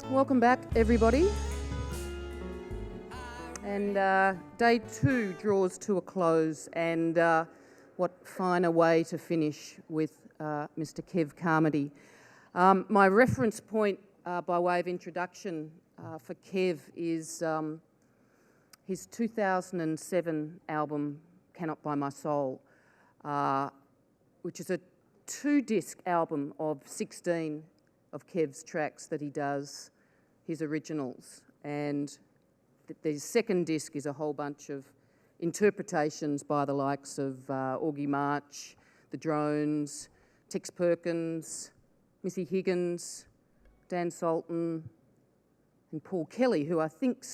Welcome back, everybody. And day two draws to a close, and what finer way to finish with Mr. Kev Carmody. My reference point by way of introduction for Kev is his 2007 album, Cannot Buy My Soul, which is a 2-disc album of 16 of Kev's tracks that he does, his originals. And the second disc is a whole bunch of interpretations by the likes of Augie March, The Drones, Tex Perkins, Missy Higgins, Dan Sultan, and Paul Kelly, who I think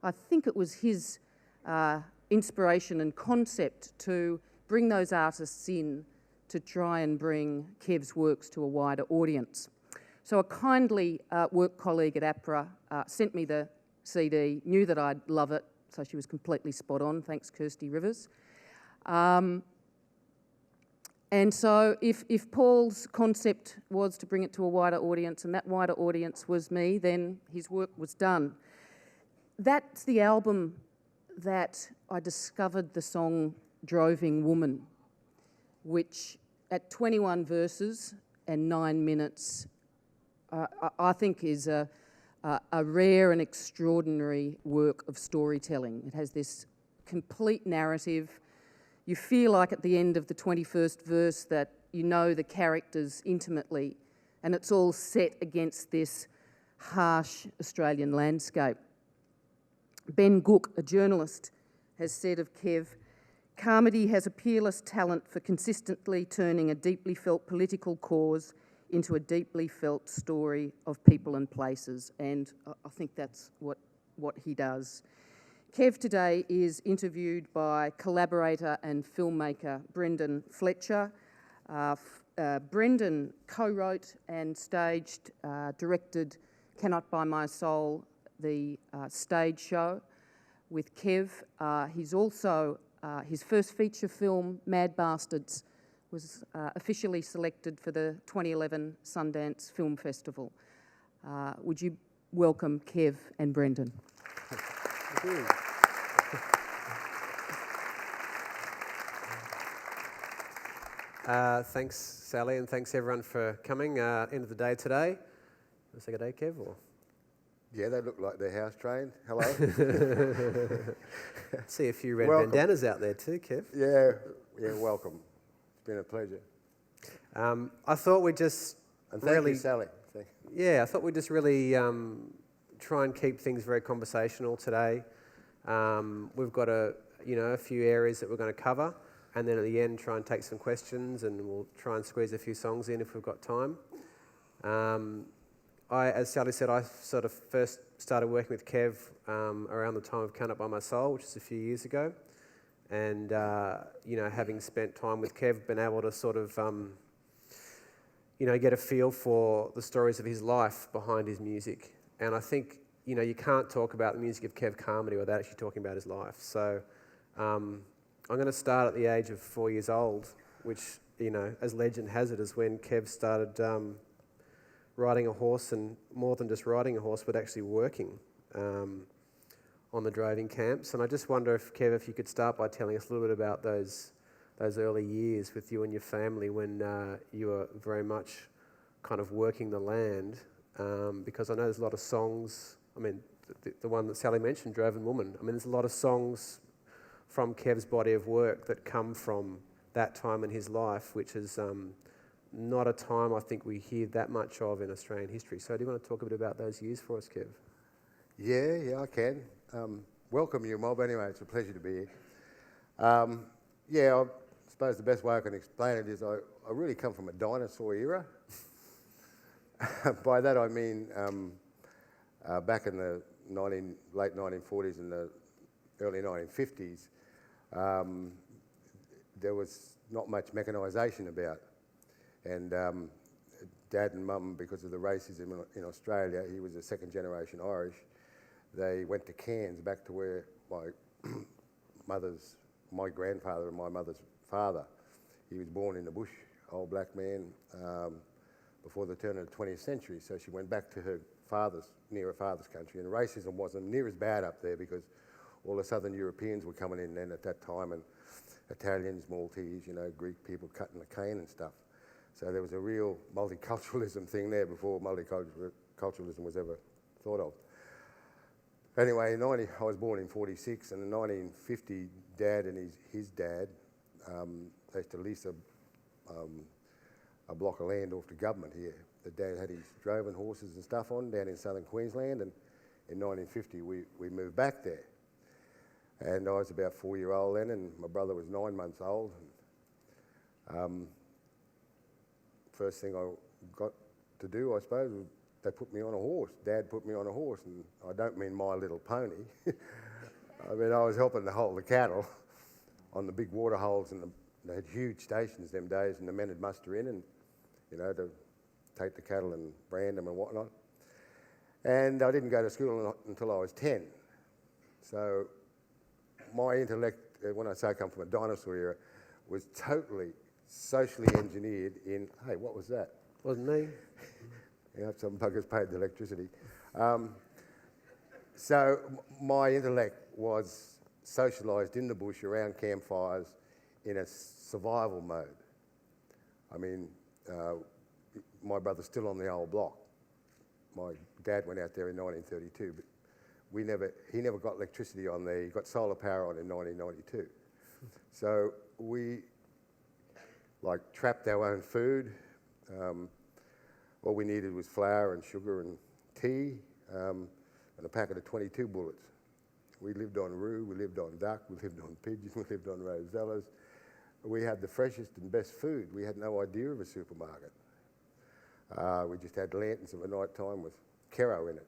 it was his inspiration and concept to bring those artists in to try and bring Kev's works to a wider audience. So a kindly work colleague at APRA sent me the CD, knew that I'd love it, so she was completely spot on, thanks Kirsty Rivers. And so if Paul's concept was to bring it to a wider audience, and that wider audience was me, then his work was done. That's the album that I discovered the song Droving Woman, which at 21 verses and 9 minutes, I think is a rare and extraordinary work of storytelling. It has this complete narrative. You feel like at the end of the 21st verse that you know the characters intimately, and it's all set against this harsh Australian landscape. Ben Gook, a journalist, has said of Kev, Carmody has a peerless talent for consistently turning a deeply felt political cause into a deeply felt story of people and places, and I think that's what he does. Kev today is interviewed by collaborator and filmmaker Brendan Fletcher. Brendan co-wrote and staged, directed Cannot Buy My Soul, the stage show with Kev. He's also, his first feature film, Mad Bastards, was officially selected for the 2011 Sundance Film Festival. Would you welcome Kev and Brendan? Thank you. Thanks, Sally, and thanks everyone for coming. End of the day today. Want to say good day, Kev? Or? Yeah, they look like they're house trained. Hello. See a few red bandanas out there too, Kev. Yeah, welcome. It's been a pleasure. I thought we'd just thank you, Sally. Yeah, I thought we'd just really try and keep things very conversational today. We've got a few areas that we're going to cover, and then at the end try and take some questions, and we'll try and squeeze a few songs in if we've got time. As Sally said, I sort of first started working with Kev around the time of Cannot Buy My Soul, which is a few years ago. And, having spent time with Kev, been able to sort of, get a feel for the stories of his life behind his music. And I think, you can't talk about the music of Kev Carmody without actually talking about his life. So I'm going to start at the age of 4 years old, which, as legend has it, is when Kev started riding a horse, and more than just riding a horse, but actually working on the droving camps. And I just wonder if, Kev, if you could start by telling us a little bit about those early years with you and your family when you were very much kind of working the land, because I know there's a lot of songs, the one that Sally mentioned, Droving Woman, there's a lot of songs from Kev's body of work that come from that time in his life, which is not a time I think we hear that much of in Australian history. So do you want to talk a bit about those years for us, Kev? Yeah, I can. Welcome you, Mob. Anyway, it's a pleasure to be here. I suppose the best way I can explain it is I really come from a dinosaur era. By that I mean back in the late 1940s and the early 1950s, there was not much mechanisation about. And Dad and Mum, because of the racism in Australia, he was a second generation Irish, they went to Cairns, back to where my grandfather and my mother's father, he was born in the bush, old black man, before the turn of the 20th century. So she went back to her near a father's country, and racism wasn't near as bad up there because all the Southern Europeans were coming in then at that time, and Italians, Maltese, Greek people cutting the cane and stuff. So there was a real multiculturalism thing there before multiculturalism was ever thought of. Anyway, I was born in 46, and in 1950, Dad and his dad, they used to lease a block of land off to government here. The dad had his droving horses and stuff on down in southern Queensland, and in 1950 we moved back there. And I was about 4-year-old then, and my brother was 9 months old. And, first thing I got to do, I suppose, was they put me on a horse. Dad put me on a horse, and I don't mean My Little Pony. I mean, I was helping to hold the cattle on the big water holes, and they had huge stations them days, and the men would muster in and, to take the cattle and brand them and whatnot. And I didn't go to school until I was 10. So my intellect, when I say I come from a dinosaur era, was totally socially engineered in, hey, what was that? Wasn't me. Some buggers paid the electricity. So my intellect was socialised in the bush around campfires in a survival mode. I mean, my brother's still on the old block. My dad went out there in 1932, but he never got electricity on there. He got solar power on in 1992. So we trapped our own food. All we needed was flour and sugar and tea and a packet of 22 bullets. We lived on roo, we lived on duck, we lived on pigeon, we lived on rosellas. We had the freshest and best food. We had no idea of a supermarket. We just had lanterns of a night time with kero in it.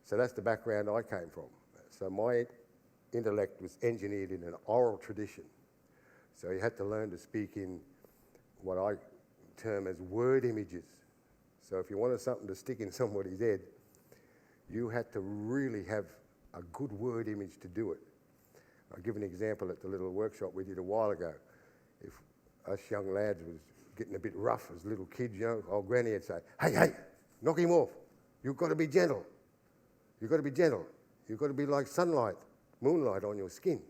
So that's the background I came from. So my intellect was engineered in an oral tradition. So you had to learn to speak in what I term as word images. So if you wanted something to stick in somebody's head, you had to really have a good word image to do it. I'll give an example at the little workshop we did a while ago. If us young lads was getting a bit rough as little kids, old Granny would say, hey, knock him off. You've got to be gentle. You've got to be gentle. You've got to be like sunlight, moonlight on your skin.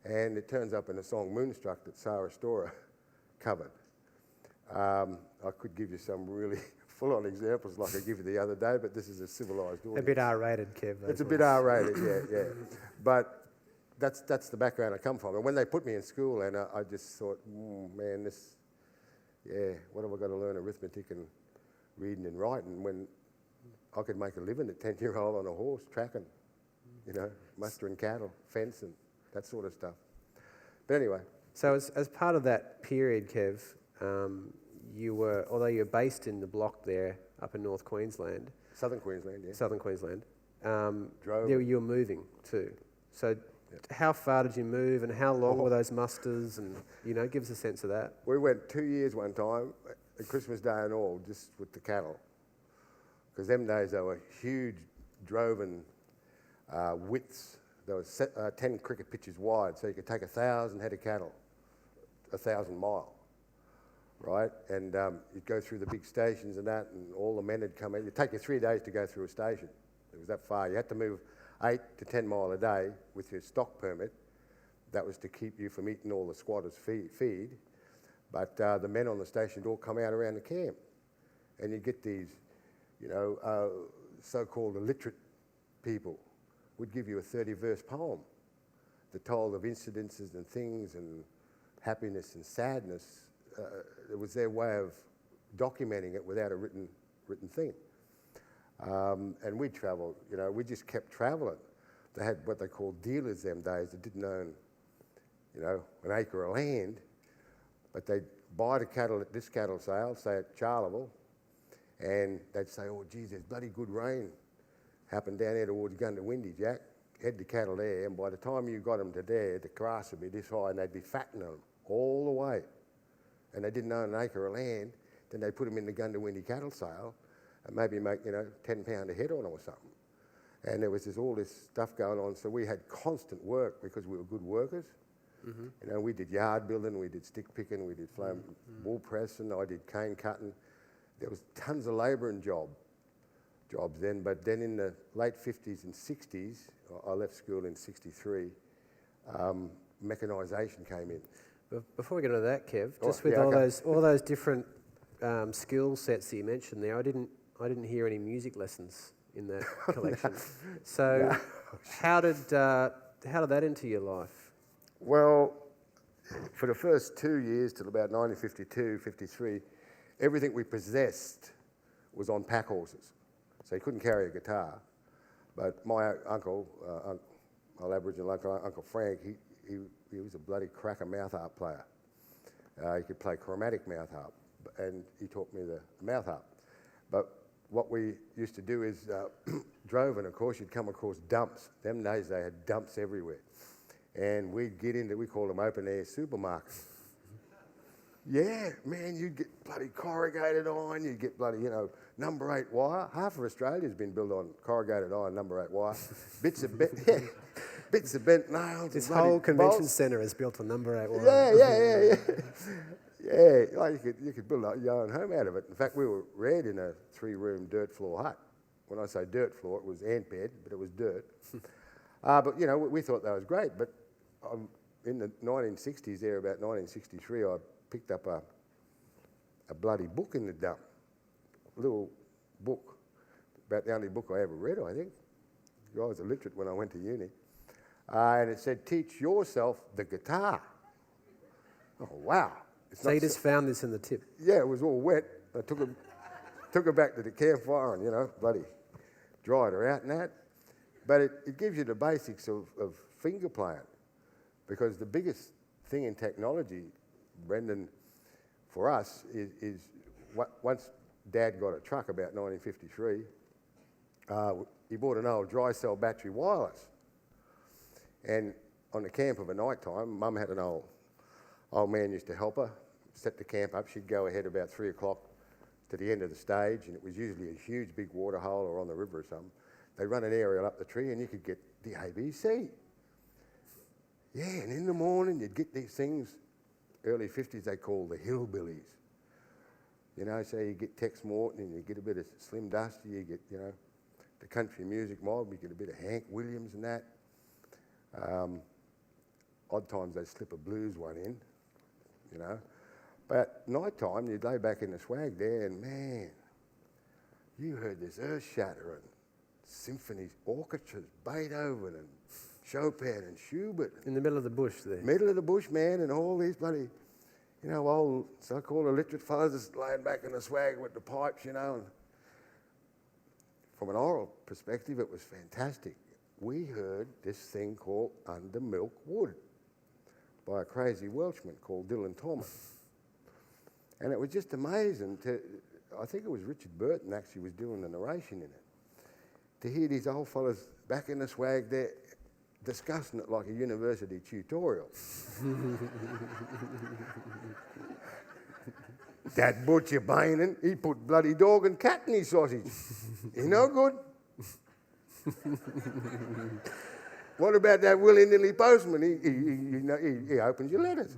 And it turns up in the song Moonstruck that Sarah Storer covered. I could give you some really full-on examples like I gave you the other day, but this is a civilised audience. A bit R-rated, Kev. It's a bit R-rated, yeah. But that's the background I come from. And when they put me in school, and I just thought, man, what have I got to learn arithmetic and reading and writing when I could make a living at 10-year-old on a horse, tracking, mustering cattle, fencing, that sort of stuff. But anyway. So as part of that period, Kev, although you're based in the block there up in North Queensland. Southern Queensland, yeah. Southern Queensland. You were moving too. So how far did you move and how long were those musters and, give us a sense of that. We went 2 years one time, at Christmas Day and all, just with the cattle. Because them days they were huge droven widths. They were 10 cricket pitches wide, so you could take 1,000 head of cattle, 1,000 mile, right? And you'd go through the big stations and that, and all the men would come in. It'd take you 3 days to go through a station. It was that far. You had to move 8 to 10 mile a day with your stock permit. That was to keep you from eating all the squatters' feed. But the men on the station would all come out around the camp, and you'd get these, so-called illiterate people would give you a 30-verse poem that told of incidences and things and happiness and sadness. It was their way of documenting it without a written thing. And we travelled, we just kept travelling. They had what they called dealers them days that didn't own, an acre of land, but they'd buy the cattle at this cattle sale, say at Charleville, and they'd say, oh, geez, there's bloody good rain happened down there towards Gundawindi, Jack. Head the cattle there, and by the time you got them to there, the grass would be this high, and they'd be fattening them all the way. And they didn't own an acre of land, then they'd put them in the Gundawindi cattle sale and maybe make, £10 a head on them or something. And there was all this stuff going on, so we had constant work because we were good workers. Mm-hmm. We did yard building, we did stick picking, we did wool pressing, I did cane cutting. There was tons of labour and job. jobs then. But then in the late 50s and 60s, I left school in 63, mechanisation came in. Before we get into that, Kev, just Oh, with yeah, all those different skill sets that you mentioned there, I didn't hear any music lessons in that collection. So, how did that enter your life? Well, for the first 2 years till about 1952, 53, everything we possessed was on pack horses. So you couldn't carry a guitar. But my uncle, my Aboriginal uncle, Uncle Frank, he was a bloody cracker mouth harp player. He could play chromatic mouth harp, and he taught me the mouth harp. But what we used to do is drove, and of course you'd come across dumps. Them days they had dumps everywhere. And we'd get into, we called them open air supermarkets. Yeah, man, you'd get bloody corrugated iron, you'd get bloody, number 8 wire. Half of Australia's been built on corrugated iron, number 8 wire. Bits of bent nails. This whole convention centre is built on number 8 wire. Yeah. Yeah, like you could build your own home out of it. In fact, we were reared in a 3-room dirt floor hut. When I say dirt floor, it was ant bed, but it was dirt. But, we thought that was great. But in the 1960s there, about 1963, I picked up a bloody book in the dump. A little book. About the only book I ever read, I think. I was illiterate when I went to uni. And it said, teach yourself the guitar. Oh, wow. So you just found this in the tip? Yeah, it was all wet. I took her back to the campfire and, bloody dried her out and that. But it gives you the basics of finger playing. Because the biggest thing in technology, Brendan, for us, is once Dad got a truck about 1953, he bought an old dry cell battery wireless. And on the camp of a night time, Mum had an old man used to help her, set the camp up. She'd go ahead about 3 o'clock to the end of the stage, and it was usually a huge big water hole or on the river or something. They'd run an aerial up the tree and you could get the ABC. Yeah, and in the morning you'd get these things, early 50s they called the hillbillies. So you get Tex Morton and you get a bit of Slim Dusty, you get, the country music mob, you get a bit of Hank Williams and that. Odd times they slip a blues one in, But night time, you'd lay back in the swag there and, man, you heard this earth-shattering symphonies, orchestras, Beethoven and Chopin and Schubert. In the middle of the bush there? Middle of the bush, man, and all these bloody, old so-called illiterate fellas just laying back in the swag with the pipes, And from an oral perspective, it was fantastic. We heard this thing called Under Milk Wood by a crazy Welshman called Dylan Thomas. And it was just amazing I think it was Richard Burton actually was doing the narration in it, to hear these old fellas back in the swag there discussing it like a university tutorial. That butcher Bainan, he put bloody dog and cat in his sausage. He no good. What about that willy-nilly postman? He opens your letters.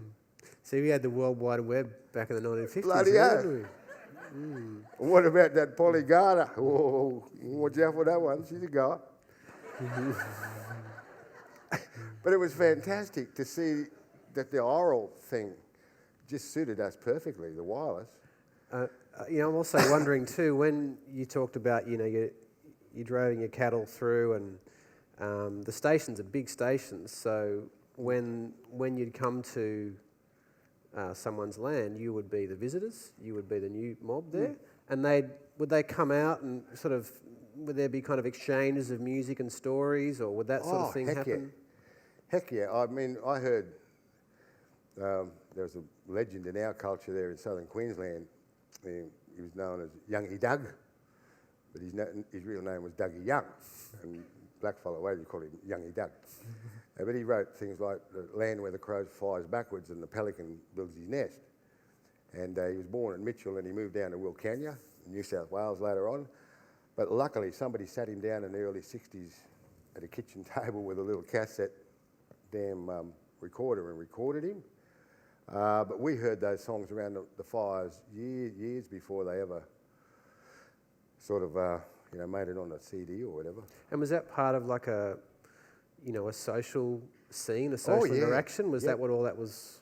So we had the World Wide Web back in the 1950s. Bloody hell. What about that Polly Garter? Oh, watch out for that one. She's a guy. But it was fantastic to see that the oral thing just suited us perfectly, the wireless. I'm also wondering too, when you talked about, you're driving your cattle through and the stations are big stations, so when you'd come to someone's land, you would be the visitors, you would be the new mob there, and would they come out and sort of, would there be kind of exchanges of music and stories, or would that sort of thing happen? Yeah. Heck yeah. I mean, I heard there's a legend in our culture there in southern Queensland. He was known as Youngie Doug, but his real name was Dougie Young, and blackfellow way you call him Youngie Doug. But he wrote things like the land where the crow flies backwards and the pelican builds his nest. And he was born in Mitchell and he moved down to Wilcannia, New South Wales later on. But luckily somebody sat him down in the early 60s at a kitchen table with a little cassette recorder and recorded him. But we heard those songs around the fires years before they ever sort of made it on a CD or whatever. And was that part of like a social scene, a social interaction? Was that what all that was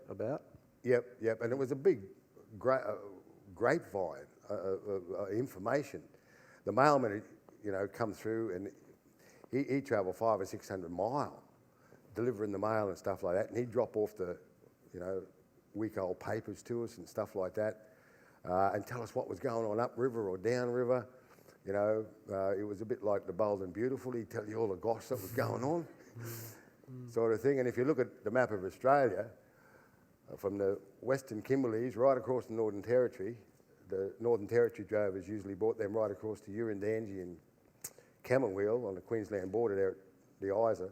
about? Yep. And it was a big grapevine information. The mailman, come through and he'd travel 500 or 600 miles delivering the mail and stuff like that. And he'd drop off the, week-old papers to us and stuff like that and tell us what was going on upriver or downriver. It was a bit like the Bold and Beautiful. He'd tell you all the goss that was going on, sort of thing. And if you look at the map of Australia, from the Western Kimberleys right across the Northern Territory, the Northern Territory drovers usually brought them right across to Urundangi and Camberwell on the Queensland border there at the Isa.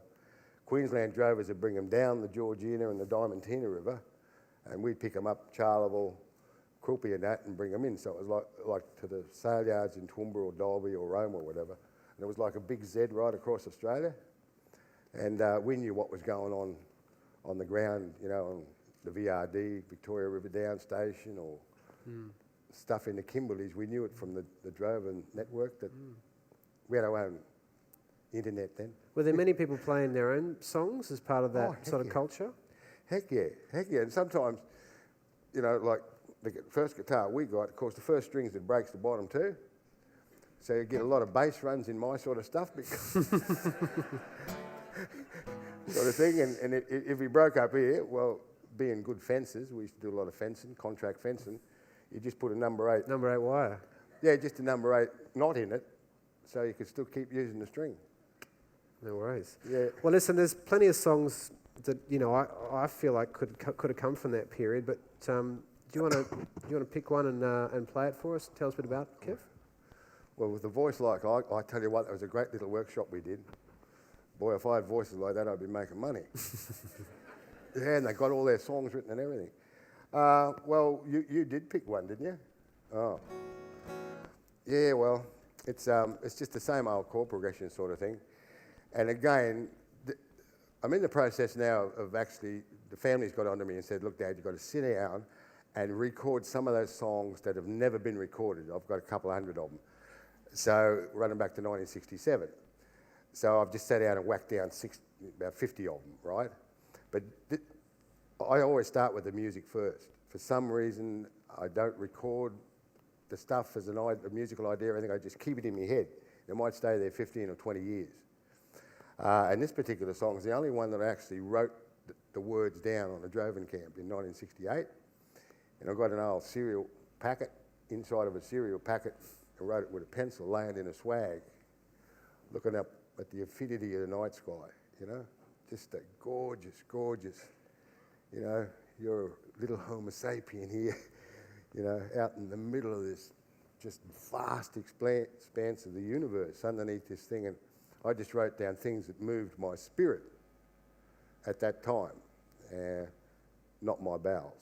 Queensland drovers would bring them down the Georgina and the Diamantina River, and we'd pick them up Charleville, Quilpie and that, and bring them in. So it was like to the sale yards in Toowoomba or Dalby or Rome or whatever. And it was like a big Z right across Australia. And we knew what was going on the ground, on the VRD, Victoria River Down Station, or stuff in the Kimberleys. We knew it from the drover network that we had our own internet then. Were there many people playing their own songs as part of that sort of culture? Heck yeah. And sometimes, like the first guitar we got, of course, the first strings that breaks the bottom too. So you get a lot of bass runs in my sort of stuff because sort of thing. And if we broke up here, well, being good fencers, we used to do a lot of fencing, contract fencing. You just put a number 8. Number 8 wire? Yeah, just a number 8 knot in it, so you could still keep using the string. No worries. Yeah. Well, listen, there's plenty of songs that I feel like could have come from that period. But do you want to pick one and play it for us? Tell us a bit about it, Kev. Well, with a voice like I tell you what, that was a great little workshop we did. Boy, if I had voices like that, I'd be making money. Yeah, and they got all their songs written and everything. Well, you did pick one, didn't you? Oh. Yeah, well, it's just the same old chord progression sort of thing. And again, I'm in the process now of actually, the family's got onto me and said, look, Dad, you've got to sit down and record some of those songs that have never been recorded. I've got a couple of hundred of them. So, running back to 1967. So I've just sat down and whacked down about 50 of them, right? But I always start with the music first. For some reason, I don't record the stuff as a musical idea or anything. I just keep it in my head. It might stay there 15 or 20 years. And this particular song is the only one that I actually wrote the words down on a droving camp in 1968. And I got an old cereal packet, inside of a cereal packet, and wrote it with a pencil, laying in a swag, looking up at the infinity of the night sky, Just a gorgeous, gorgeous, you're a little Homo sapien here, out in the middle of this just vast expanse of the universe underneath this thing. And I just wrote down things that moved my spirit at that time, not my bowels.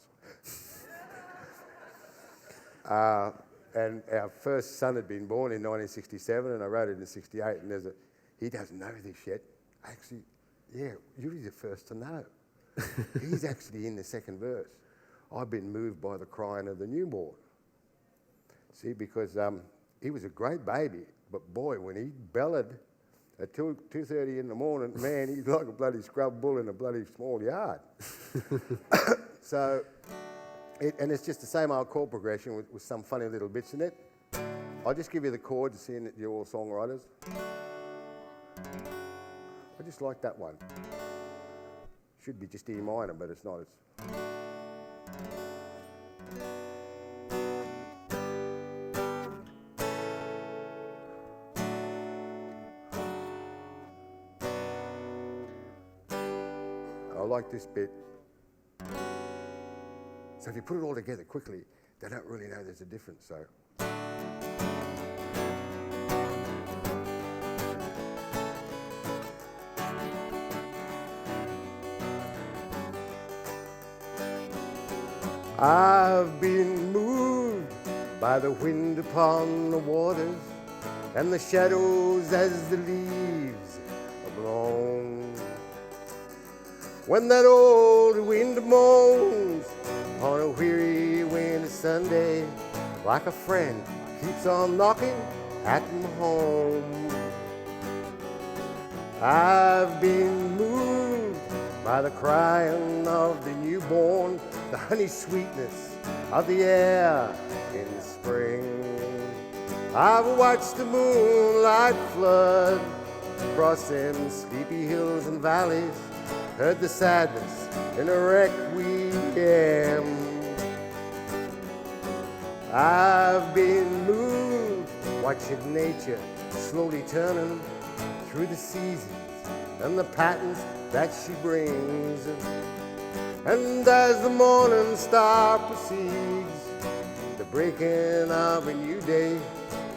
And our first son had been born in 1967, and I wrote it in 68, and he doesn't know this yet. Actually, yeah, you're the first to know. He's actually in the second verse. I've been moved by the crying of the newborn. See, because he was a great baby, but boy, when he bellowed at 2:30 in the morning, man, he's like a bloody scrub bull in a bloody small yard. So, and it's just the same old chord progression with some funny little bits in it. I'll just give you the chords, seeing that you're all songwriters. I just like that one. Should be just E minor, but it's not. It's I like this bit. So if you put it all together quickly, they don't really know there's a difference. So. I've been moved by the wind upon the waters and the shadows as the leaves are blown. When that old wind moans on a weary winter Sunday, like a friend keeps on knocking Hatton home. I've been moved by the crying of the newborn, the honey sweetness of the air in spring. I've watched the moonlight flood across them sleepy hills and valleys, heard the sadness in a requiem. I've been moved watching nature slowly turning through the seasons and the patterns that she brings. And as the morning star proceeds, the breaking of a new day,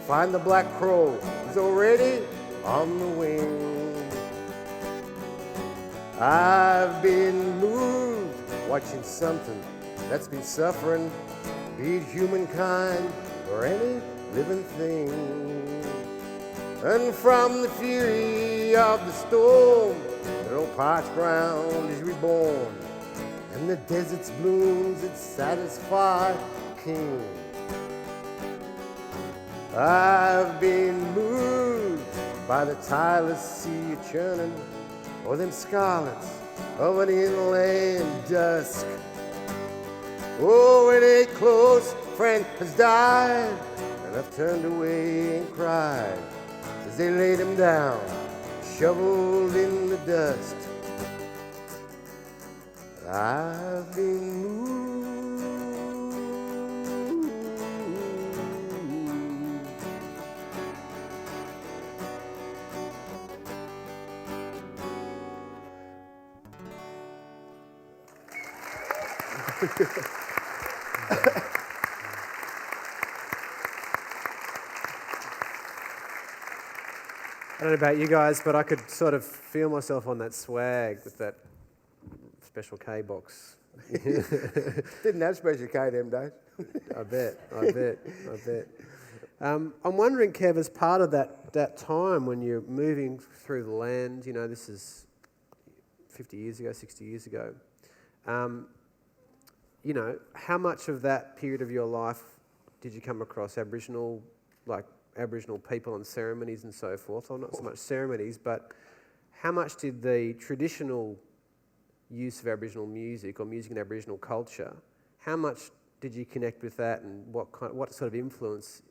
find the black crow is already on the wing. I've been moved watching something that's been suffering, be it humankind or any living thing. And from the fury of the storm, the old parched ground is reborn, and the desert's blooms that satisfy the king. I've been moved by the tireless sea churning, or them scarlets of an inland dusk. Oh, when a close friend has died, and I've turned away and cried as they laid him down, shoveled in the dust. I've been moved. I don't know about you guys, but I could sort of feel myself on that swag with that Special K box. Didn't have Special K them days. I bet. I'm wondering, Kev, as part of that time when you're moving through the land, you know, this is 50 years ago, 60 years ago, you know, how much of that period of your life did you come across Aboriginal people and ceremonies and so forth? Or not so much ceremonies, but how much did the traditional use of Aboriginal music or music in Aboriginal culture, how much did you connect with that, and what sort of influence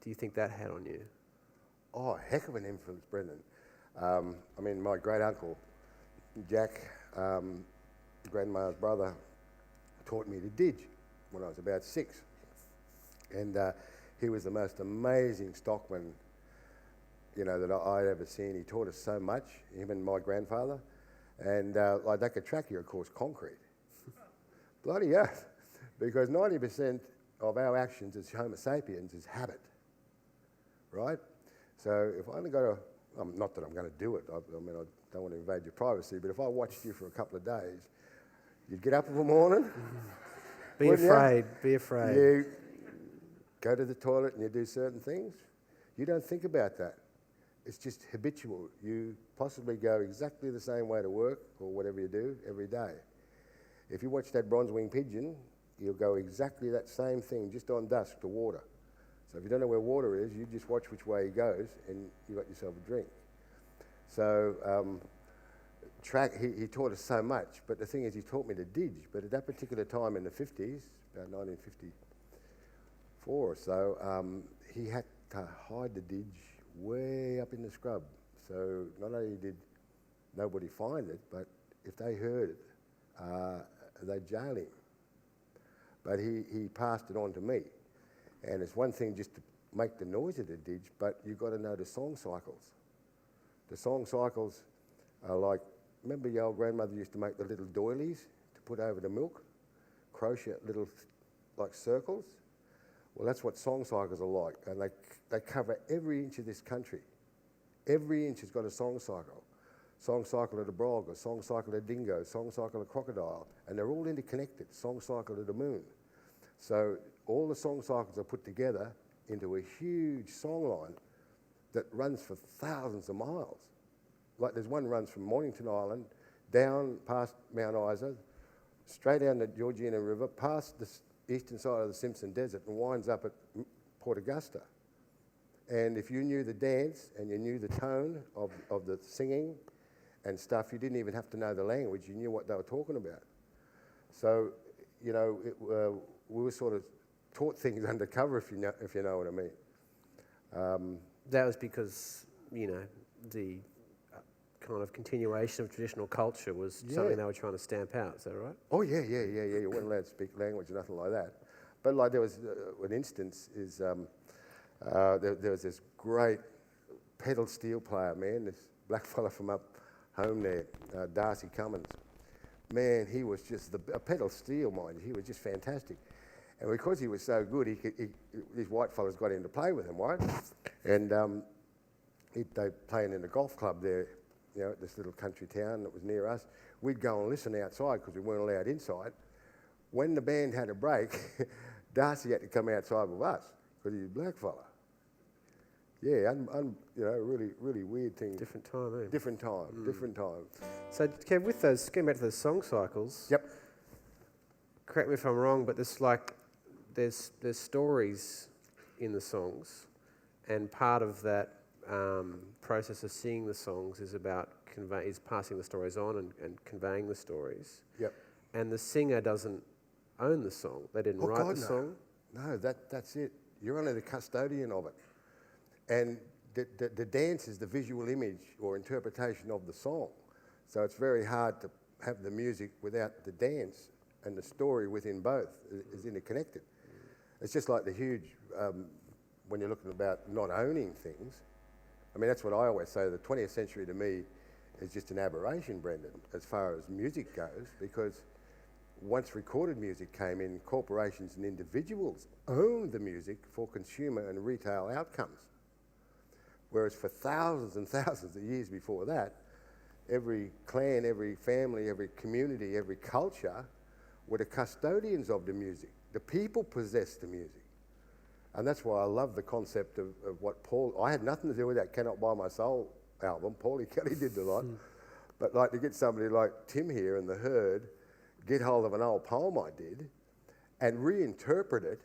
do you think that had on you? Oh, a heck of an influence, Brendan. I mean, my great uncle, Jack, grandma's brother, taught me to didge when I was about 6. And he was the most amazing stockman, you know, that I'd ever seen. He taught us so much, him and my grandfather. And like they could track you across concrete. Bloody oath. Because 90% of our actions as Homo sapiens is habit, right? So if I only got not that I'm going to do it, I mean, I don't want to invade your privacy, but if I watched you for a couple of days, you'd get up in the morning. Be afraid. You go to the toilet and you do certain things. You don't think about that. It's just habitual. You possibly go exactly the same way to work or whatever you do every day. If you watch that bronze-winged pigeon, you'll go exactly that same thing just on dusk to water. So if you don't know where water is, you just watch which way he goes and you got yourself a drink. So he taught us so much, but the thing is he taught me to didge. But at that particular time in the 50s, about 1954 or so, he had to hide the didge way up in the scrub. So not only did nobody find it, but if they heard it, they'd jail him. But he passed it on to me. And it's one thing just to make the noise of the didge, but you've got to know the song cycles. The song cycles are like, remember your old grandmother used to make the little doilies to put over the milk? Crochet little like circles? Well, that's what song cycles are like, and they cover every inch of this country. Every inch has got a song cycle. Song cycle of the brog, a song cycle of dingo, song cycle of crocodile, and they're all interconnected, song cycle of the moon. So all the song cycles are put together into a huge song line that runs for thousands of miles. Like there's one runs from Mornington Island, down past Mount Isa, straight down the Georgiana River, past the eastern side of the Simpson Desert and winds up at Port Augusta. And if you knew the dance and you knew the tone of the singing and stuff, you didn't even have to know the language. You knew what they were talking about. So, you know, we were sort of taught things undercover, if you know what I mean. That was because, you know, the kind of continuation of traditional culture was something they were trying to stamp out. Is that right? Oh, yeah. You weren't allowed to speak language or nothing like that. But, like, there was an instance is there was this great pedal steel player, man, this black fella from up home there, Darcy Cummins. Man, he was just a pedal steel, mind you. He was just fantastic. And because he was so good, these white fellas got in to play with him, right? And they playing in the golf club there, you know, this little country town that was near us. We'd go and listen outside because we weren't allowed inside. When the band had a break, Darcy had to come outside with us because he's a black fella. Yeah, you know, really weird thing. Different time, eh? Different time. So, Kev, with those, getting back to those song cycles. Yep. Correct me if I'm wrong, but there's stories in the songs, and part of that process of singing the songs is about passing the stories on and conveying the stories. Yep. And the singer doesn't own the song. They didn't write the song. No, that's it. You're only the custodian of it. And the dance is the visual image or interpretation of the song. So it's very hard to have the music without the dance, and the story within both is interconnected. It's just like the huge, when you're looking about not owning things, I mean, that's what I always say, the 20th century to me is just an aberration, Brendan, as far as music goes, because once recorded music came in, corporations and individuals owned the music for consumer and retail outcomes. Whereas for thousands and thousands of years before that, every clan, every family, every community, every culture were the custodians of the music. The people possessed the music. And that's why I love the concept of what I had nothing to do with that Cannot Buy My Soul album. Paulie Kelly did a lot. But like to get somebody like Tim here and the Herd, get hold of an old poem I did and reinterpret it,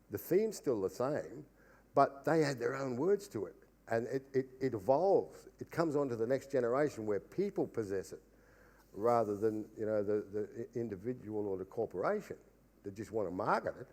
the theme's still the same, but they had their own words to it. And it evolves. It comes on to the next generation where people possess it rather than, you know, the individual or the corporation that just want to market it.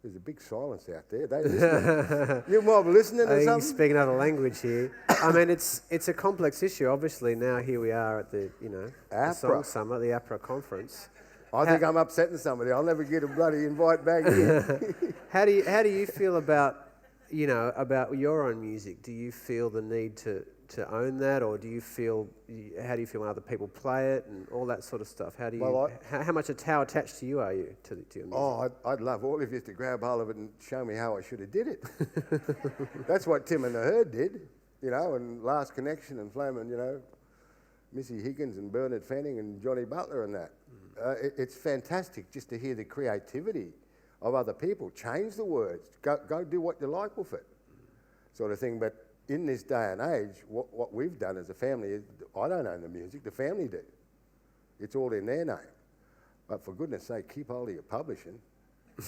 There's a big silence out there. They listening. You might be listening to something. You're speaking another language here. I mean, it's a complex issue. Obviously, now here we are at the, you know, the Song Summer, the APRA conference. I think I'm upsetting somebody. I'll never get a bloody invite back here. How do you feel about, you know, about your own music? Do you feel the need to own that, or how do you feel when other people play it and all that sort of stuff? How do you, how much attached to you are you to your music? Oh, I'd love all of you to grab hold of it and show me how I should have did it. That's what Tim and the Herd did, you know, and Last Connection and Flamin', you know, Missy Higgins and Bernard Fanning and Johnny Butler and that. It's fantastic just to hear the creativity of other people. Change the words. Go do what you like with it, sort of thing. But in this day and age, what we've done as a family is, I don't own the music, the family do. It's all in their name. But for goodness sake, keep hold of your publishing.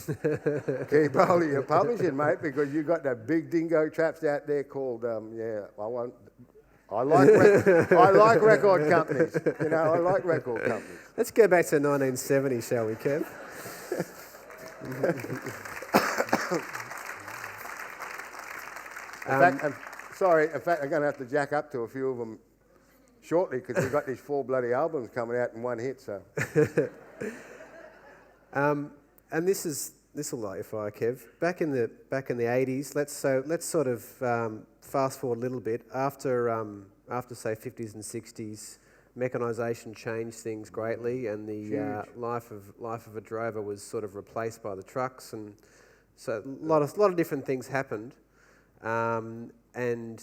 Keep hold of your publishing, mate, because you've got that big dingo traps out there called, I like record companies. You know, I like record companies. Let's go back to 1970, shall we, Kev? In fact, I'm going to have to jack up to a few of them shortly because we've got these 4 bloody albums coming out in one hit. So, and this will light your fire, Kev. Back in the 80s, let's sort of fast forward a little bit. After say 50s and 60s, mechanisation changed things greatly, and the life of a drover was sort of replaced by the trucks, and so a lot of different things happened. And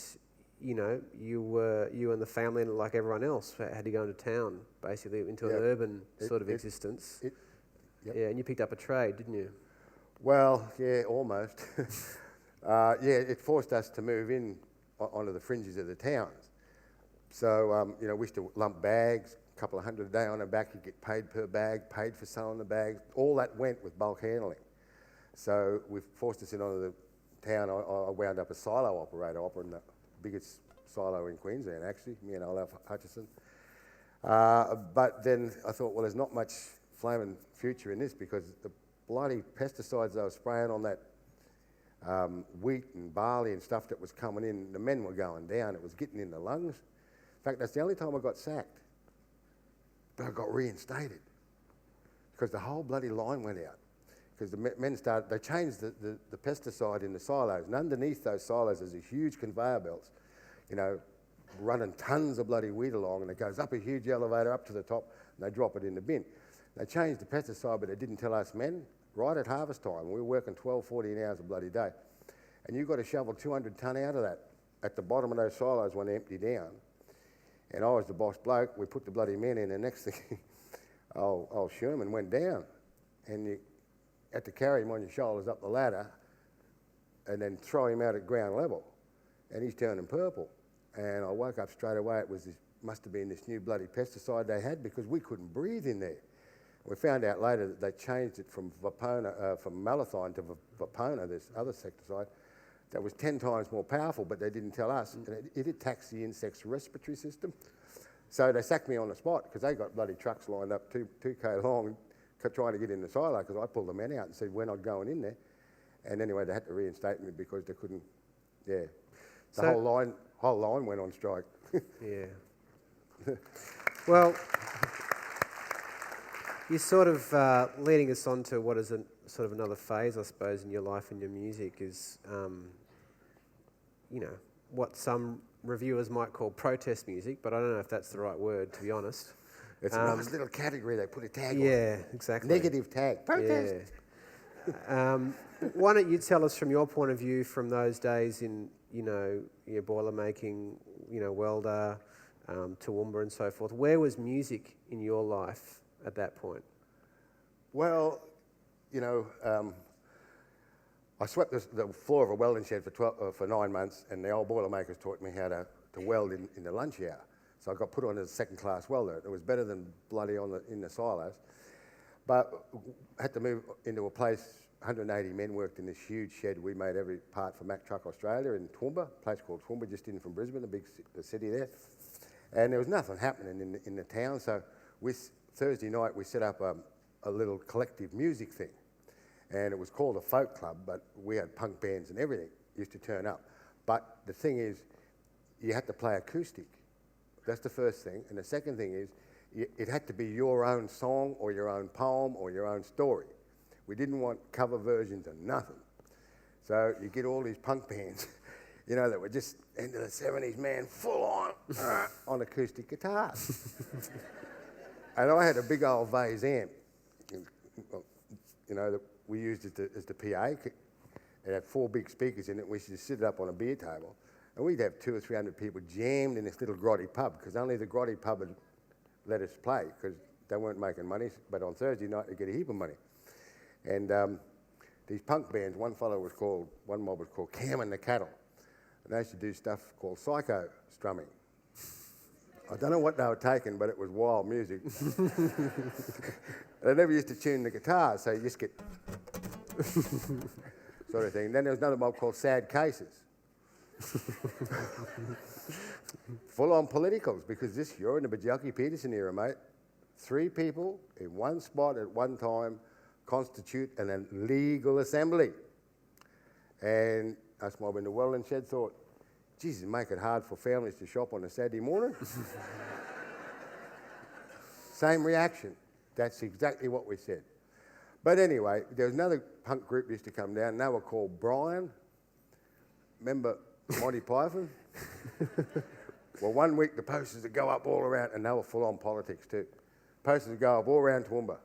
you know, you and the family, and like everyone else, had to go into town, basically into an urban sort of existence. Yeah, and you picked up a trade, didn't you? Well, yeah, almost. It forced us to move in onto the fringes of the towns. So, you know, we used to lump bags, a couple of $100 a day on a back. You get paid per bag, paid for selling the bags. All that went with bulk handling. So we've forced us in onto town, I wound up a silo operator operating the biggest silo in Queensland, actually, me and Olaf Hutchison. But then I thought, well, there's not much flaming future in this because the bloody pesticides they were spraying on that wheat and barley and stuff that was coming in, the men were going down. It was getting in the lungs. In fact, that's the only time I got sacked. But I got reinstated because the whole bloody line went out. Because the men started, they changed the pesticide in the silos, and underneath those silos there's a huge conveyor belts, you know, running tons of bloody wheat along, and it goes up a huge elevator up to the top, and they drop it in the bin. They changed the pesticide, but they didn't tell us men. Right at harvest time, we were working 12, 14 hours a bloody day, and you've got to shovel 200 tonne out of that at the bottom of those silos when they empty down. And I was the boss bloke. We put the bloody men in, and next thing, old Sherman went down, and you had to carry him on your shoulders up the ladder, and then throw him out at ground level, and he's turning purple. And I woke up straight away. It was this, must have been this new bloody pesticide they had because we couldn't breathe in there. We found out later that they changed it from from malathion to Vapona, this other insecticide, that was 10 times more powerful, but they didn't tell us. And it attacks the insect's respiratory system. So they sacked me on the spot because they got bloody trucks lined up 2K long trying to get in the silo because I pulled the men out and said we're not going in there. And anyway, they had to reinstate me because they couldn't, the whole line went on strike. Yeah. Well, you're sort of leading us on to what is sort of another phase, I suppose, in your life and your music is, you know, what some reviewers might call protest music, but I don't know if that's the right word, to be honest. It's a nice little category. They put a tag on. Yeah, exactly. Negative tag. Protest. Yeah. Why don't you tell us from your point of view from those days in, you know, your boiler making, you know, welder, Toowoomba and so forth. Where was music in your life at that point? Well, you know, I swept the floor of a welding shed for 9 months, and the old boiler makers taught me how to weld in the lunch hour. So I got put on as a second-class welder. It was better than bloody in the silos. But I had to move into a place, 180 men worked in this huge shed. We made every part for Mack Truck Australia in Toowoomba, a place called Toowoomba, just in from Brisbane, the city there. And there was nothing happening in the town. So Thursday night, we set up a little collective music thing. And it was called a folk club, but we had punk bands and everything used to turn up. But the thing is, you had to play acoustic. That's the first thing. And the second thing is, it had to be your own song or your own poem or your own story. We didn't want cover versions of nothing. So you get all these punk bands, you know, that were just into the 70s, man, full on acoustic guitars. And I had a big old Vase amp, you know, that we used as the PA. It had 4 big speakers in it. We used to sit it up on a beer table. And we'd have 200 or 300 people jammed in this little grotty pub because only the grotty pub would let us play because they weren't making money. But on Thursday night, they'd get a heap of money. And these punk bands, one mob was called Cam and the Cattle. And they used to do stuff called psycho strumming. I don't know what they were taking, but it was wild music. They never used to tune the guitars, so you just get sort of thing. Then there was another mob called Sad Cases. Full on politicals, because you're in the Bjelke Peterson era, mate. 3 people in one spot at one time constitute an illegal assembly. And us mob in the welding shed thought, Jesus, make it hard for families to shop on a Saturday morning. Same reaction. That's exactly what we said. But anyway, there was another punk group used to come down, and they were called Brian. Remember Monty Python? Well, one week the posters would go up all around, and they were full on politics too. Posters would go up all around Toowoomba.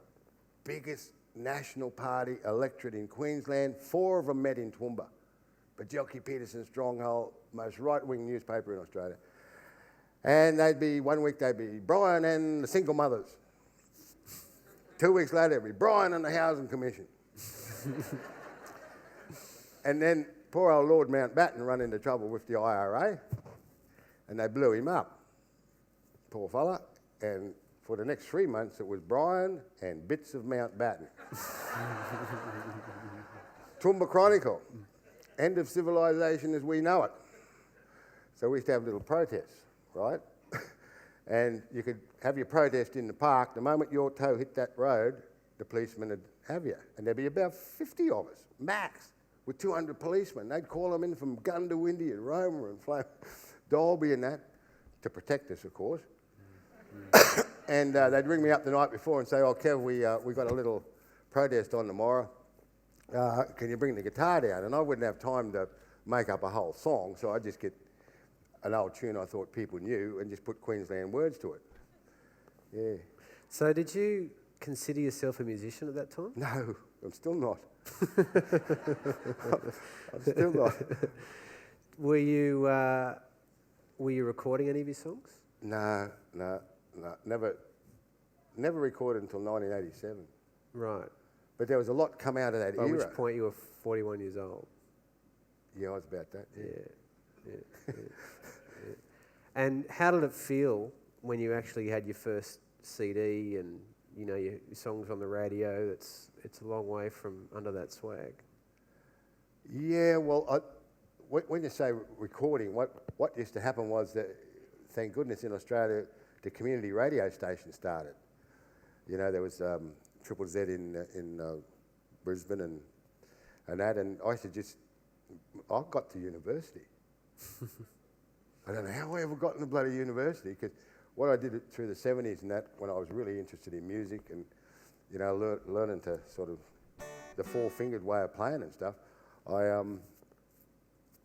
Biggest National Party electorate in Queensland. 4 of them met in Toowoomba. Bjelke Peterson Stronghold, most right-wing newspaper in Australia. And one week they'd be Brian and the single mothers. 2 weeks later it'd be Brian and the Housing Commission. And then poor old Lord Mountbatten run into trouble with the IRA, and they blew him up. Poor fella. And for the next 3 months it was Brian and bits of Mountbatten. Toowoomba Chronicle. end of civilization as we know it. So we used to have little protests, right? And you could have your protest in the park. The moment your toe hit that road, the policemen would have you. And there'd be about 50 of us, max, with 200 policemen. They'd call them in from Gundawindi and Roma and Dalby and that, to protect us, of course. And they'd ring me up the night before and say, oh, Kev, we got a little protest on tomorrow. Can you bring the guitar down? And I wouldn't have time to make up a whole song, so I'd just get an old tune I thought people knew and just put Queensland words to it. Yeah. So did you consider yourself a musician at that time? No, I'm still not. I'm still not. Were you recording any of your songs? No. Never recorded until 1987. Right. But there was a lot come out of that By era. which point you were 41 years old. Yeah, I was about that. Yeah. And how did it feel when you actually had your first CD and your songs on the radio? It's a long way from under that swag. Yeah, well, when you say recording, what used to happen was that, thank goodness, in Australia, the community radio station started. There was Triple Z in Brisbane and that, and I got to university. I don't know how I ever got in the bloody university, because what I did through the 70s and that, when I was really interested in music and, learning to sort of the four-fingered way of playing and stuff, I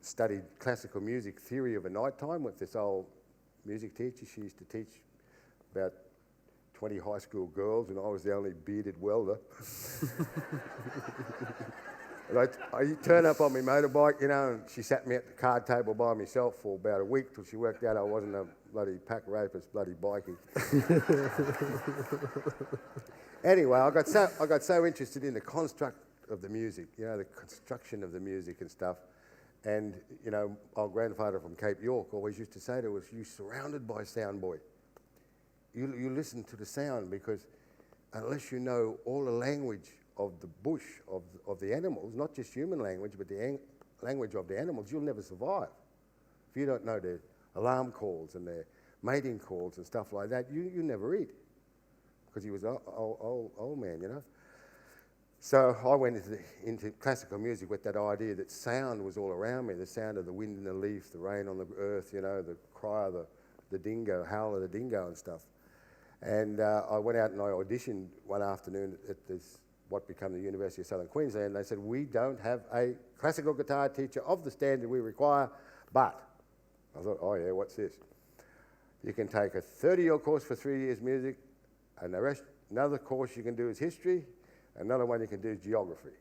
studied classical music theory of a night time with this old music teacher. She used to teach about 20 high school girls, and I was the only bearded welder. And I turned up on my motorbike, and she sat me at the card table by myself for about a week till she worked out I wasn't a bloody pack rapist, bloody bikie. Anyway, I got so interested in the construct of the music, the construction of the music and stuff. And, our grandfather from Cape York always used to say to us, you're surrounded by sound, boy. You listen to the sound, because unless you know all the language of the bush, of the animals, not just human language, but the language of the animals, you'll never survive. If you don't know their alarm calls and their mating calls and stuff like that, you never eat. Because he was an old man, So I went into classical music with that idea that sound was all around me, the sound of the wind in the leaf, the rain on the earth, the cry of the dingo, howl of the dingo and stuff. And I went out and I auditioned one afternoon at what became the University of Southern Queensland. They said, we don't have a classical guitar teacher of the standard we require, but I thought, oh yeah, what's this? You can take a 30-year course for 3 years music, and another course you can do is history, another one you can do is geography.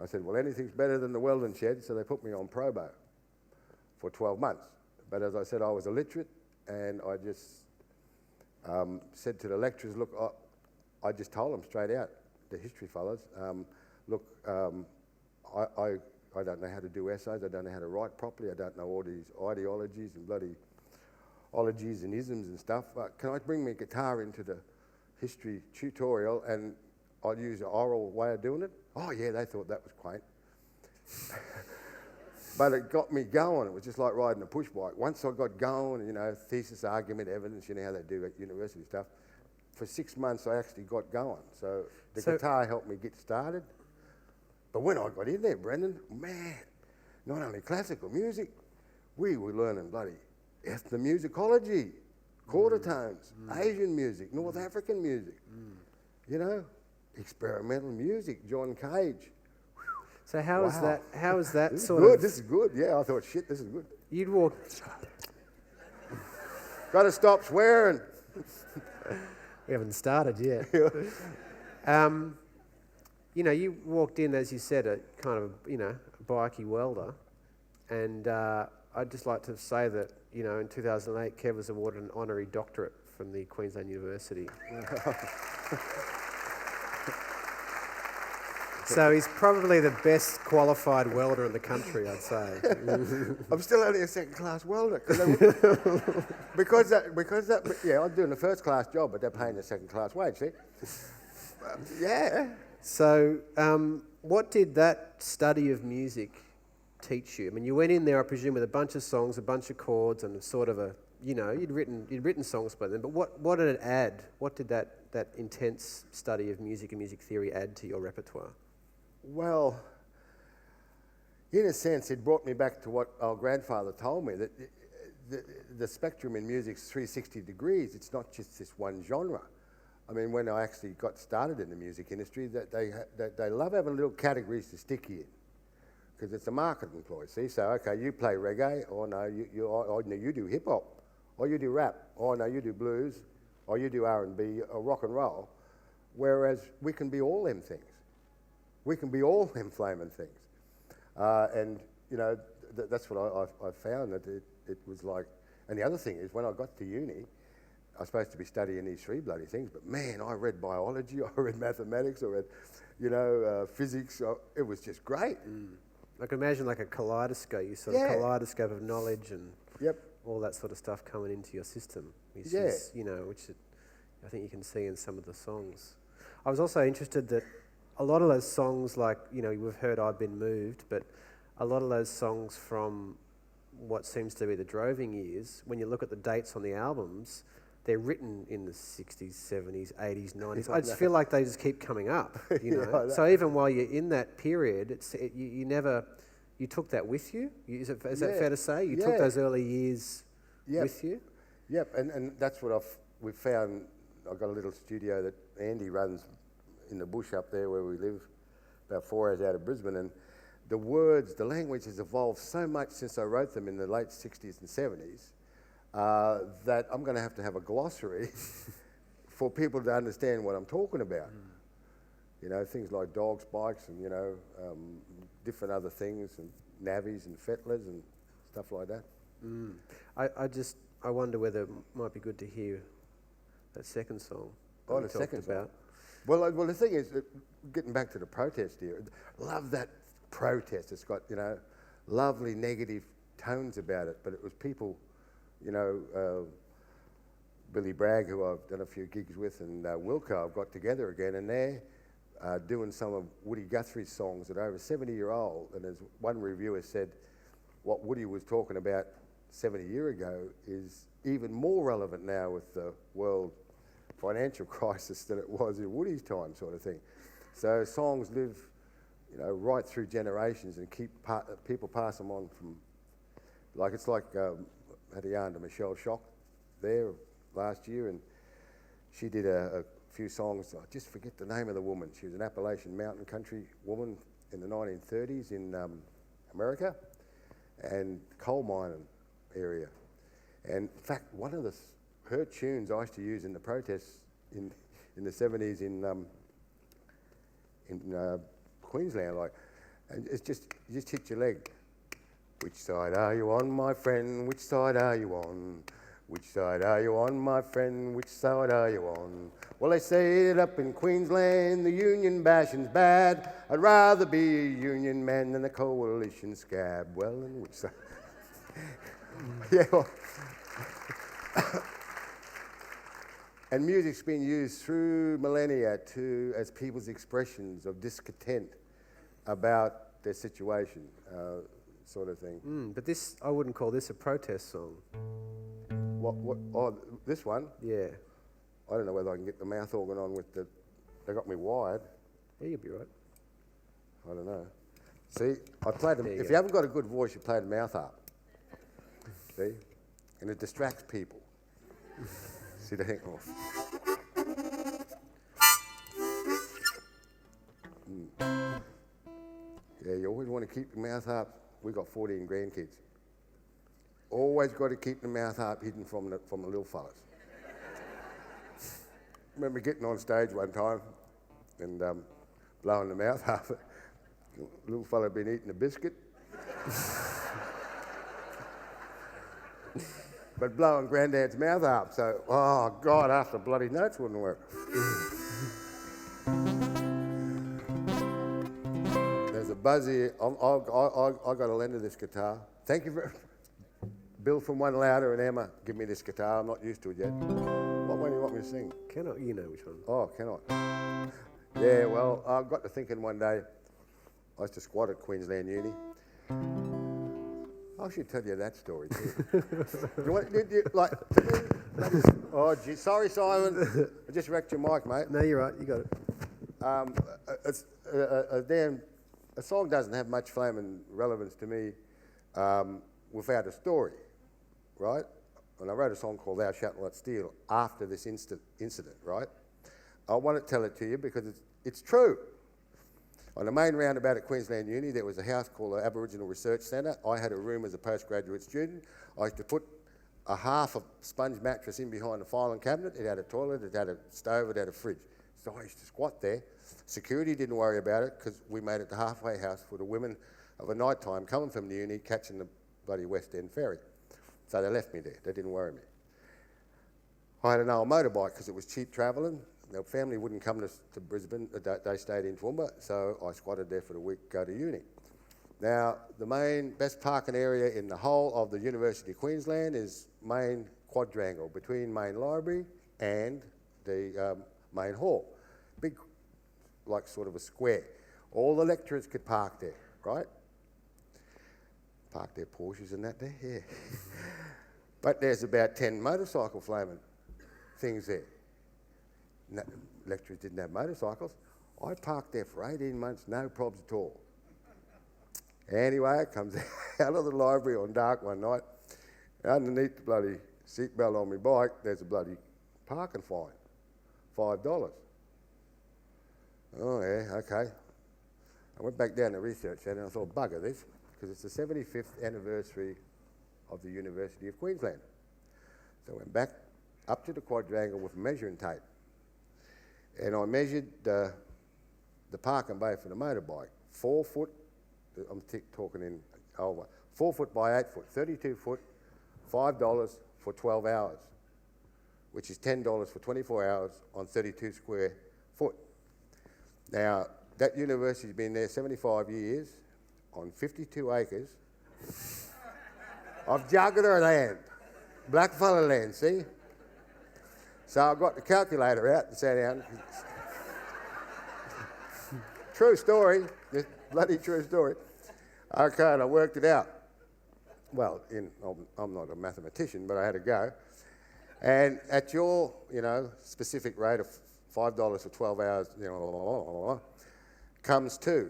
I said, well, anything's better than the welding shed, so they put me on probo for 12 months. But as I said, I was illiterate, and I just said to the lecturers, look, I just told them straight out, the history fellas, look, I don't know how to do essays, I don't know how to write properly, I don't know all these ideologies and bloody ologies and isms and stuff. Can I bring my guitar into the history tutorial and I'll use an oral way of doing it? Oh yeah, they thought that was quaint. But it got me going. It was just like riding a push bike. Once I got going, thesis, argument, evidence, how they do at university stuff, for 6 months I actually got going. So the guitar helped me get started. But when I got in there, Brendan, man, not only classical music, we were learning bloody ethnomusicology, quarter tones, Asian music, North African music, experimental music, John Cage. So how is that? How is that this sort is good, of? This is good. Yeah, I thought, shit, this is good. You'd walk. Got to stop swearing. We haven't started yet. You walked in, as you said, a kind of a bikey welder, and I'd just like to say that in 2008, Kev was awarded an honorary doctorate from the Queensland University. So he's probably the best qualified welder in the country, I'd say. I'm still only a second-class welder. because I'm doing a first-class job, but they're paying a second-class wage, see? Yeah. So what did that study of music teach you? I mean, you went in there, I presume, with a bunch of songs, a bunch of chords, and sort of a, you'd written songs by then. But what did it add? What did that intense study of music and music theory add to your repertoire? Well, in a sense, it brought me back to what our grandfather told me, that the spectrum in music's 360 degrees. It's not just this one genre. I mean, when I actually got started in the music industry, that they love having little categories to stick you in, because it's a marketing ploy. See, so okay, you play reggae, or no, you do hip hop, or you do rap, or no, you do blues, or you do R&B, or rock and roll. Whereas we can be all them things. We can be all them flaming things, and that's what I found, that it was like. And the other thing is, when I got to uni, I was supposed to be studying these three bloody things, but man, I read biology, I read mathematics, I read, physics. It was just great. I can imagine like a kaleidoscope, of kaleidoscope of knowledge and all that sort of stuff coming into your system. Which I think you can see in some of the songs. I was also interested that a lot of those songs, like, we've heard I've Been Moved, but a lot of those songs from what seems to be the droving years, when you look at the dates on the albums, they're written in the 60s, 70s, 80s, 90s. I just feel like they just keep coming up, So even while you're in that period, you took that with you? Is that fair to say? You took those early years with you? Yep, and that's what we've found. I've got a little studio that Andy runs in the bush up there where we live, about 4 hours out of Brisbane, and the words, the language has evolved so much since I wrote them in the late 60s and 70s, that I'm going to have a glossary for people to understand what I'm talking about. Things like dogs, bikes, and different other things, and navvies and fettlers and stuff like that. I wonder whether it might be good to hear that second song. The second song. Well, the thing is, getting back to the protest here, love that protest. It's got lovely negative tones about it, but it was people. Billy Bragg, who I've done a few gigs with, and Wilco have got together again, and they're doing some of Woody Guthrie's songs that are over 70-year-old. And as one reviewer said, what Woody was talking about 70 years ago is even more relevant now with the world financial crisis than it was in Woody's time, sort of thing. So songs live, right through generations, and keep people pass them on from. It's like. Had a yarn to Michelle Schock there last year, and she did a few songs. I just forget the name of the woman. She was an Appalachian mountain country woman in the 1930s in America, and coal mining area. And in fact, one of her tunes I used to use in the protests in the 70s in Queensland, and it's just you just hit your leg. Which side are you on, my friend? Which side are you on? Which side are you on, my friend? Which side are you on? Well, they say it up in Queensland, the union bashing's bad. I'd rather be a union man than a coalition scab. Well, and which side? And music's been used through millennia as people's expressions of discontent about their situation. Sort of thing. But this, I wouldn't call this a protest song. What? Oh, this one? Yeah. I don't know whether I can get the mouth organ on with the. They got me wired. Yeah, you'll be right. I don't know. See, I played them. If you haven't got a good voice, you play the mouth up. See, and it distracts people. See, they think, Yeah, you always want to keep your mouth up. We've got 14 grandkids. Always got to keep the mouth up, hidden from the little fellas. Remember getting on stage one time and blowing the mouth up. Little fella had been eating a biscuit. But blowing Grandad's mouth up, so, oh God, half the bloody notes wouldn't work. There's a buzz here. I got a lend of this guitar. Thank you very much. Bill from One Louder and Emma, give me this guitar. I'm not used to it yet. What one do you want me to sing? Cannot, you know which one. Oh, cannot. Yeah, well, I got to thinking one day, I used to squat at Queensland Uni, I should tell you that story too. Like, to me, that is, oh, gee, sorry, Simon. I just wrecked your mic, mate. No, you're right. You got it. It's, a song doesn't have much flame and relevance to me without a story, right? And I wrote a song called Thou Shalt Not Steal after this incident, right? I want to tell it to you because it's true. On the main roundabout at Queensland Uni, there was a house called the Aboriginal Research Centre. I had a room as a postgraduate student. I used to put a half a sponge mattress in behind the filing cabinet. It had a toilet, it had a stove, it had a fridge. So I used to squat there. Security didn't worry about it because we made it the halfway house for the women of a night time coming from the uni, catching the bloody West End ferry. So they left me there. They didn't worry me. I had an old motorbike because it was cheap travelling. The family wouldn't come to Brisbane. They stayed in Toowoomba, so I squatted there for the week, go to uni. Now, the main best parking area in the whole of the University of Queensland is main quadrangle between main library and the main hall. Big, like sort of a square. All the lecturers could park there, right? Park their Porsches and that there, yeah. But there's about 10 motorcycle flaming things there. No, lecturers didn't have motorcycles. I parked there for 18 months, no probs at all. Anyway, I comes out of the library on dark one night. Underneath the bloody seatbelt on my bike, there's a bloody parking fine, $5. Oh yeah, okay. I went back down to research centre and I thought, bugger this, because it's the 75th anniversary of the University of Queensland. So I went back up to the quadrangle with measuring tape. And I measured the parking bay for the motorbike, 4 foot, I'm talking in over, 4 foot by 8 foot, 32 foot, $5 for 12 hours, which is $10 for 24 hours on 32 square foot. Now, that university's been there 75 years on 52 acres of jugular land, blackfella land, see? So I got the calculator out and sat down. True story, just bloody true story. Okay, and I worked it out. Well, I'm not a mathematician, but I had to go. And at your, specific rate of $5 for 12 hours, comes to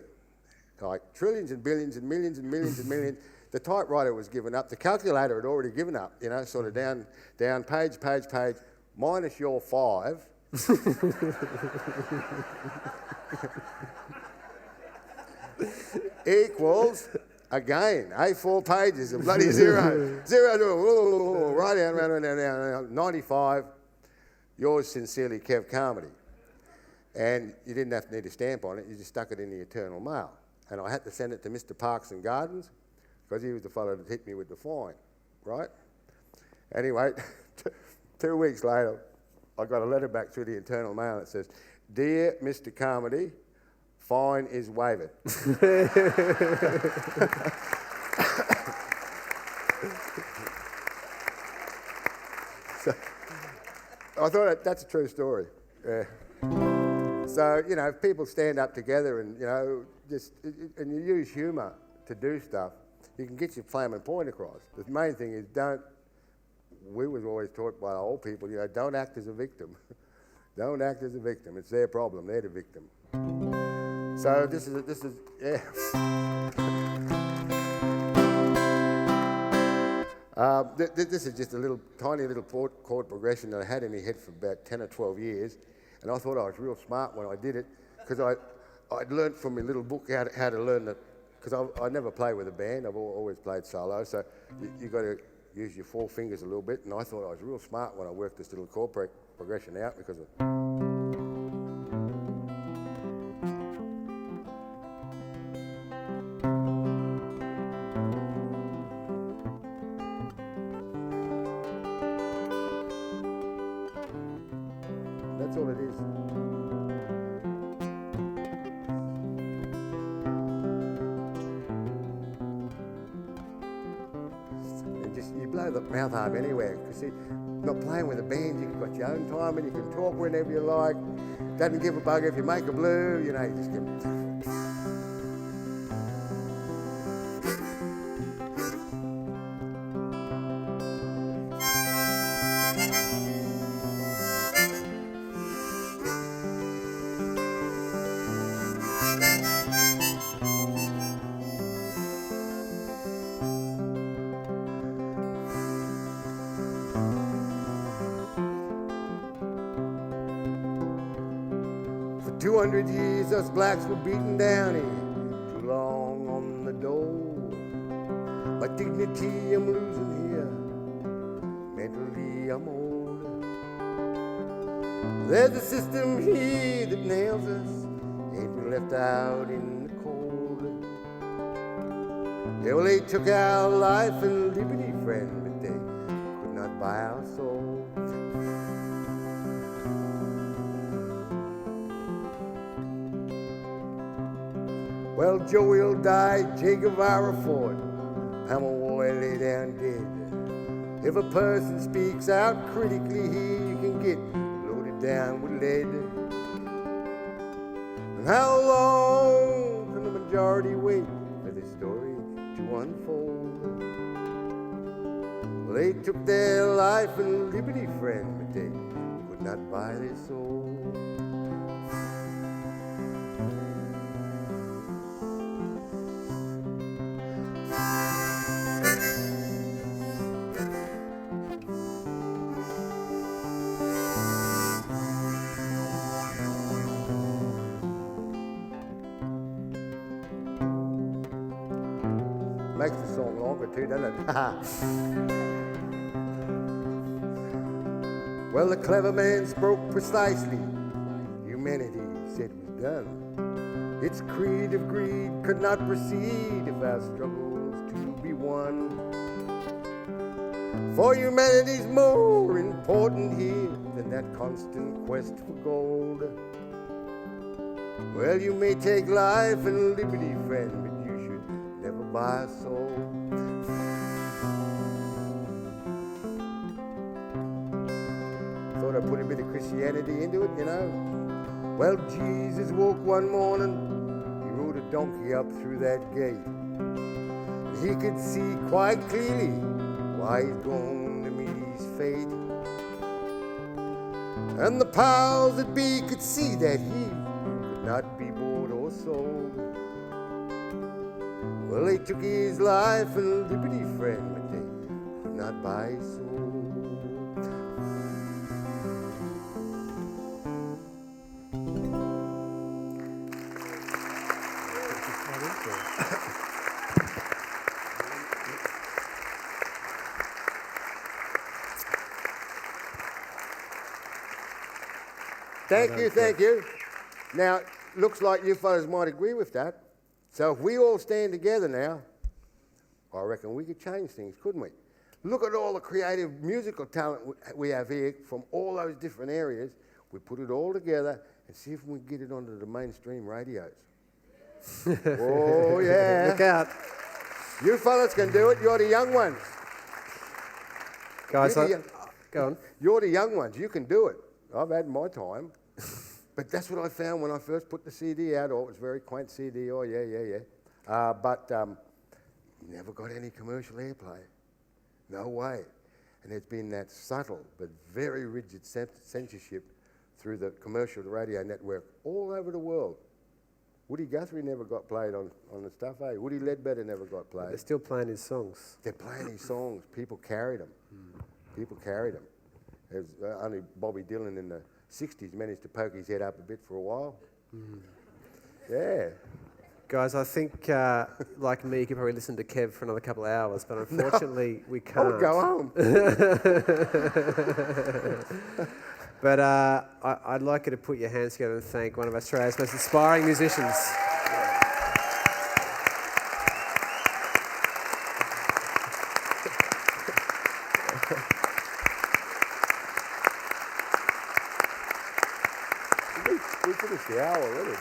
like trillions and billions and millions and millions and millions. The typewriter was given up. The calculator had already given up, sort of down page, minus your 5. Equals, again, A4 pages of bloody zero, right down, 95. Yours sincerely, Kev Carmody. And you didn't have to need a stamp on it, you just stuck it in the Eternal Mail. And I had to send it to Mr. Parks and Gardens, because he was the fellow that hit me with the fine, right? Anyway, 2 weeks later, I got a letter back through the Eternal Mail that says, "Dear Mr. Carmody, fine is waived." So, I thought that's a true story. Yeah. So, if people stand up together and, and you use humour to do stuff, you can get your flaming point across. The main thing is we was always taught by old people, don't act as a victim. Don't act as a victim. It's their problem. They're the victim. So this is yeah. This is just a tiny little chord progression that I had in my head for about 10 or 12 years. And I thought I was real smart when I did it, because I'd learnt from my little book how to learn it, because I never play with a band. I've always played solo, so you got to use your 4 fingers a little bit. And I thought I was real smart when I worked this little chord progression out, because of that's all it is. You blow the mouth harp anywhere, because not playing with a band, you've got your own time and you can talk whenever you like. Doesn't give a bugger if you make a blue, you just give 200 years us blacks were beaten down here, too long on the dole. My dignity I'm losing here, mentally I'm old. There's a system here that nails us, ain't we left out in the cold. Yeah, well, they took our life and liberty, friend, but they could not buy our soul. Well, Joel died, Che Guevara fought, Pamela lay down dead. If a person speaks out critically here, you can get loaded down with lead. And how long can the majority wait for this story to unfold? Well, they took their life and liberty, friend, but they could not buy their soul. Makes the song longer too, doesn't it? Well, the clever man spoke precisely. Humanity said was done. Its creed of greed could not proceed if our struggles to be won. For humanity's more important here than that constant quest for gold. Well, you may take life and liberty, friend, but you should never buy a soul. Thought I'd put a bit of Christianity into it, you know. Well, Jesus woke one morning, he rode a donkey up through that gate. He could see quite clearly why he's going to meet his fate. And the powers that be could see that he could not be bought or sold. Well, they took his life and liberty, friend, but they could not buy his soul. Thank you. Now, looks like you fellas might agree with that. So if we all stand together now, I reckon we could change things, couldn't we? Look at all the creative musical talent we have here from all those different areas. We put it all together and see if we can get it onto the mainstream radios. Oh, yeah. Look out. You fellas can do it. You're the young ones. Guys, go on. You're the young ones. You can do it. I've had my time. But that's what I found when I first put the CD out. Oh, it was a very quaint CD. Oh, yeah. But never got any commercial airplay. No way. And there's been that subtle but very rigid censorship through the commercial radio network all over the world. Woody Guthrie never got played on the stuff, eh? Woody Ledbetter never got played. But they're still playing his songs. They're playing his songs. People carried them. People carried them. There's only Bobby Dylan in the 60s managed to poke his head up a bit for a while. Yeah. Guys, I think, like me, you could probably listen to Kev for another couple of hours, but unfortunately we can't. I'll go home. But I'd like you to put your hands together and thank one of Australia's most inspiring musicians. We finished the hour already.